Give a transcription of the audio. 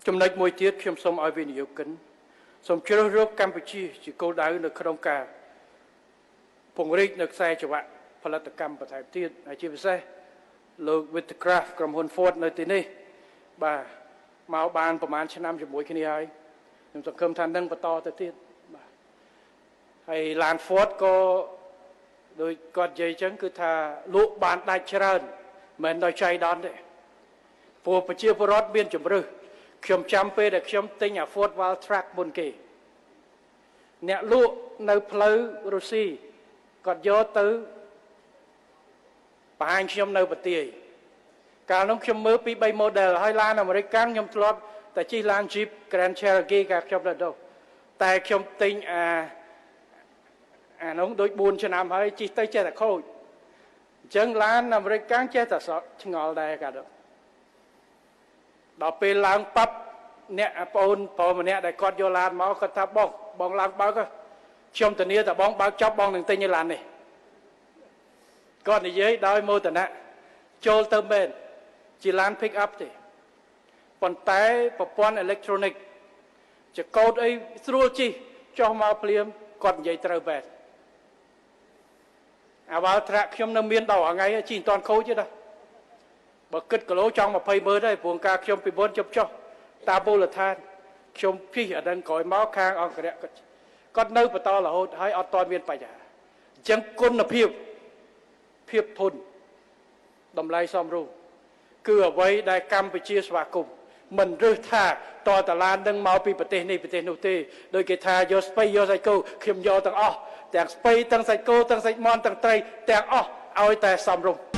ចំណុចមួយទៀតខ្ញុំសូមឲ្យវិនិយោគិនសូមជ្រើសរើសកម្ពុជាជាគោលដៅនៅក្នុងការពង្រីកនៅខ្សែចង្វាក់ផលិតកម្មបន្ថែមទៀតហើយជាពិសេសលោក Whitcraft ក្រុមហ៊ុន Ford នៅទីនេះបាទមកបានប្រហែលឆ្នាំជាមួយគ្នាហើយខ្ញុំសង្ឃឹមថានឹងបន្តទៅទៀតបាទហើយឡាន Ford ក៏ដោយគាត់និយាយអញ្ចឹងគឺថាលក់បានដាច់ច្រើនមិនដោយចៃដន្យទេព្រោះប្រជាពលរដ្ឋមានជំរឿសខ្ញុំចាំពេលដែលខ្ញុំទិញ Ford Valtrac មុនគេអ្នកលក់នៅផ្លូវរុស្ស៊ីគាត់យកទៅបង្ហាញខ្ញុំនៅបន្ទាយកាលនោះខ្ញុំមើលពី3 model ហើយឡានអាមេរិកខ្ញុំធ្លាប់តែជិះឡាន Jeep Grand Cherokee កាលខ្ញុំនៅនោះតែខ្ញុំទិញអានោះដូច4ឆ្នាំហើយជិះទៅចេះតែខូចអញ្ចឹងឡានអាមេរិកចេះតែឆ្ងល់ដែរកាលនោះដល់ពេលឡើងប៉ាប់អ្នកប្អូនម្នាក់ដែលគាត់យកឡានមកគាត់ថាបងឡើងបើកខ្ញុំធានាថាបងបើកចប់បងនឹងទិញឯឡាននេះគាត់និយាយដោយមោទនៈចូលទៅមែនជាឡាន pick up ទេប៉ុន្តែប្រព័ន្ធអេឡិចត្រូនិកចកោតអីស្រួលជិះចុះមកភ្លាមគាត់និយាយត្រូវបែបអាវ៉ាល់ត្រាក់ខ្ញុំនៅមានដល់ថ្ងៃជិះមិនតាន់ខូចទេណាបើគិតគីឡូចង់20ម៉ឺនដែរព្រោះការខ្ញុំពីមុនជប់ចុះតាមមូលដ្ឋានខ្ញុំជិះអាដឹងក្រោយមកខាងអង្គរៈគាត់នៅបន្តរហូតហើយអត់ទាន់មានបញ្ហាអញ្ចឹងគុណភាពធន់តម្លៃសមរម្យគឺអ្វីដែលកម្ពុជាស្វាគមន៍មិនរើសថាតតឡាននឹងមកពីប្រទេសនេះប្រទេសនោះទេដោយគេថាយកស្ពៃយកសាច់គោខ្ញុំយកទាំងអស់ទាំងស្ពៃទាំងសាច់គោទាំងសាច់មាន់ទាំងត្រីទាំងអស់ឲ្យតែសមរម្យ